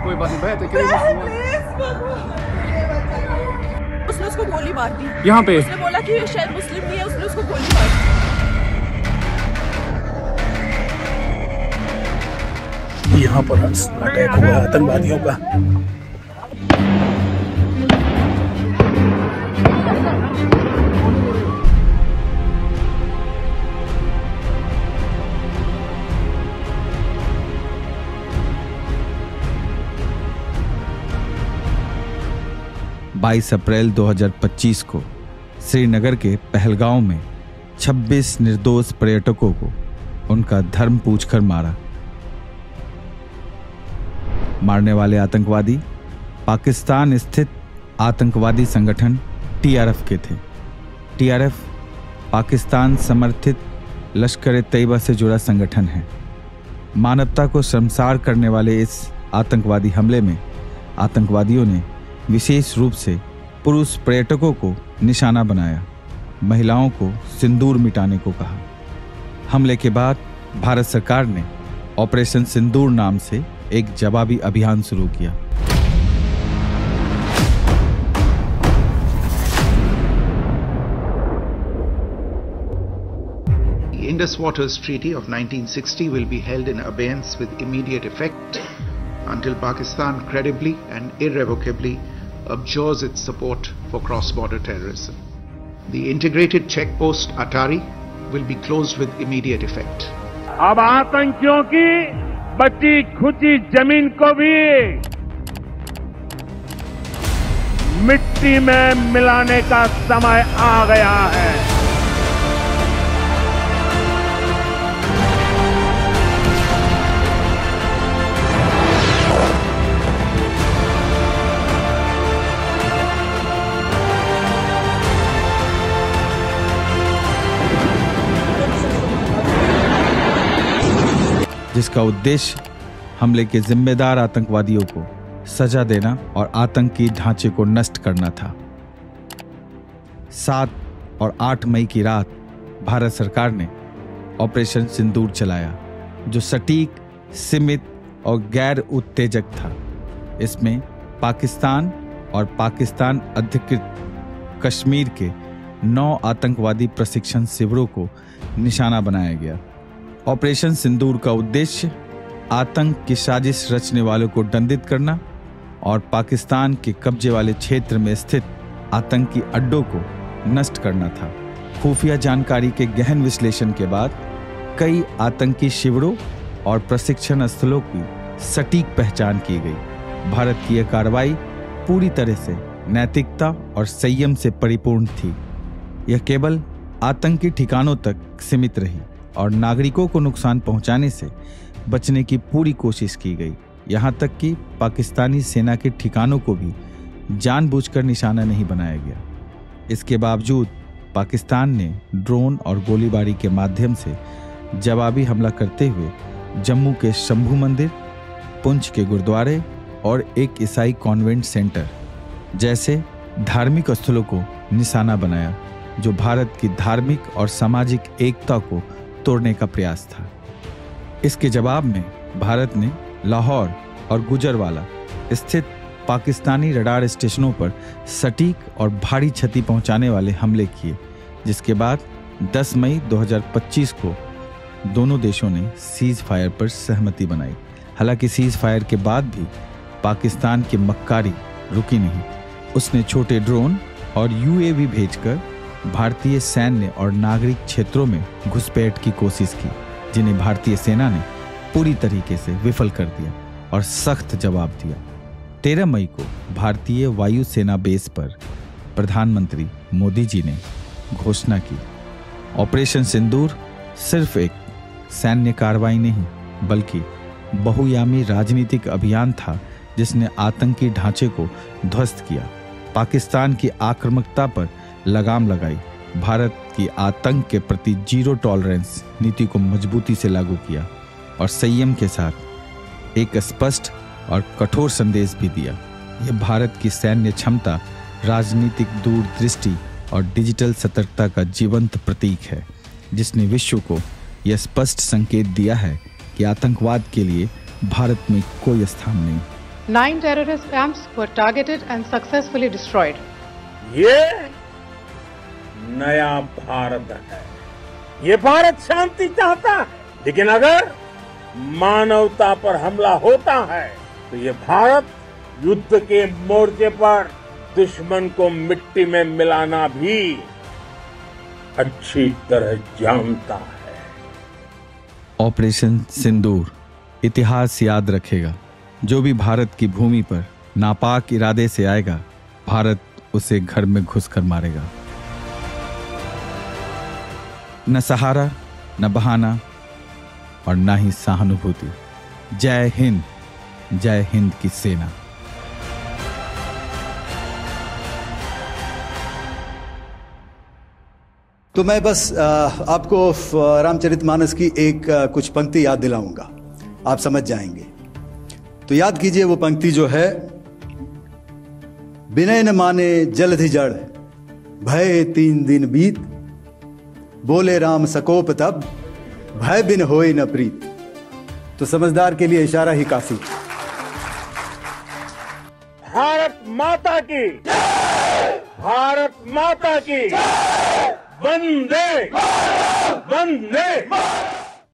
कोई बात नहीं भैया, उसने उसको गोली मार दी यहाँ पे। उसने बोला कि शायद मुस्लिम नहीं है, उसने उसको गोली मार दी। यहाँ पर अटैक हुआ आतंकवादियों का। अप्रैल 2025 को श्रीनगर के पहलगांव में 26 निर्दोष पर्यटकों को उनका धर्म पूछकर मारा। मारने वाले आतंकवादी पाकिस्तान स्थित आतंकवादी संगठन टीआरएफ के थे। टीआरएफ पाकिस्तान समर्थित लश्कर-ए-तैयबा से जुड़ा संगठन है। मानवता को शर्मसार करने वाले इस आतंकवादी हमले में आतंकवादियों ने विशेष रूप से पुरुष पर्यटकों को निशाना बनाया, महिलाओं को सिंदूर मिटाने को कहा। हमले के बाद भारत सरकार ने ऑपरेशन सिंदूर नाम से एक जवाबी अभियान शुरू किया। The Indus Waters Treaty of 1960 will be held in abeyance with immediate effect until Pakistan credibly and irrevocably abjures its support for cross-border terrorism. The integrated checkpost Atari will be closed with immediate effect. अब आतंकियों की बची खुची जमीन को भी मिट्टी में मिलाने का समय आ गया है। जिसका उद्देश्य हमले के जिम्मेदार आतंकवादियों को सजा देना और आतंकी ढांचे को नष्ट करना था। 7 और 8 मई की रात भारत सरकार ने ऑपरेशन सिंदूर चलाया, जो सटीक, सीमित और गैर उत्तेजक था। इसमें पाकिस्तान और पाकिस्तान अधिकृत कश्मीर के 9 आतंकवादी प्रशिक्षण शिविरों को निशाना बनाया गया। ऑपरेशन सिंदूर का उद्देश्य आतंक की साजिश रचने वालों को दंडित करना और पाकिस्तान के कब्जे वाले क्षेत्र में स्थित आतंकी अड्डों को नष्ट करना था। खुफिया जानकारी के गहन विश्लेषण के बाद कई आतंकी शिविरों और प्रशिक्षण स्थलों की सटीक पहचान की गई। भारत की यह कार्रवाई पूरी तरह से नैतिकता और संयम से परिपूर्ण थी। यह केवल आतंकी ठिकानों तक सीमित रही और नागरिकों को नुकसान पहुंचाने से बचने की पूरी कोशिश की गई। यहां तक कि पाकिस्तानी सेना के ठिकानों को भी जानबूझकर निशाना नहीं बनाया गया। इसके बावजूद पाकिस्तान ने ड्रोन और गोलीबारी के माध्यम से जवाबी हमला करते हुए जम्मू के शंभू मंदिर, पुंछ के गुरुद्वारे और एक ईसाई कॉन्वेंट सेंटर जैसे धार्मिक स्थलों को निशाना बनाया, जो भारत की धार्मिक और सामाजिक एकता को तोड़ने का प्रयास था। इसके जवाब में भारत ने लाहौर और गुजरवाला स्थित पाकिस्तानी रडार स्टेशनों पर सटीक और भारी क्षति पहुंचाने वाले हमले किए, जिसके बाद 10 मई 2025 को दोनों देशों ने सीज फायर पर सहमति बनाई। हालांकि सीज फायर के बाद भी पाकिस्तान की मक्कारी रुकी नहीं। उसने छोटे ड्रोन और यूएवी भेजकर भारतीय सैन्य और नागरिक क्षेत्रों में घुसपैठ की कोशिश की, जिन्हें भारतीय सेना ने पूरी तरीके से विफल कर दिया और सख्त जवाब दिया। 13 मई को भारतीय वायु सेना बेस पर प्रधानमंत्री मोदी जी ने घोषणा की। ऑपरेशन सिंदूर सिर्फ एक सैन्य कार्रवाई नहीं, बल्कि बहुआयामी राजनीतिक अभियान था, जिसने आतंकी ढांचे को ध्वस्त किया, पाकिस्तान की आक्रामकता पर लगाम लगाई, भारत की आतंक के प्रति जीरो टॉलरेंस नीति को मजबूती से लागू किया और संयम के साथ एक स्पष्ट और कठोर संदेश भी दिया। यह भारत की सैन्य क्षमता, राजनीतिक दूरदृष्टि और डिजिटल सतर्कता का जीवंत प्रतीक है, जिसने विश्व को यह स्पष्ट संकेत दिया है कि आतंकवाद के लिए भारत में कोई स्थान नहीं। 9 terrorist camps were targeted and successfully destroyed. ये नया भारत है। ये भारत शांति चाहता है, लेकिन अगर मानवता पर हमला होता है तो ये भारत युद्ध के मोर्चे पर दुश्मन को मिट्टी में मिलाना भी अच्छी तरह जानता है। ऑपरेशन सिंदूर इतिहास याद रखेगा। जो भी भारत की भूमि पर नापाक इरादे से आएगा, भारत उसे घर में घुसकर मारेगा। न सहारा, न बहाना और न ही सहानुभूति। जय हिंद की सेना। तो मैं बस आपको रामचरितमानस की एक कुछ पंक्ति याद दिलाऊंगा, आप समझ जाएंगे। तो याद कीजिए वो पंक्ति जो है, विनय न माने जलधि जड़, भय 3 दिन बीत, बोले राम सकोप तब, भय बिन होए न प्रीत। तो समझदार के लिए इशारा ही काफी। भारत माता की, भारत माता की, वंदे वंदे।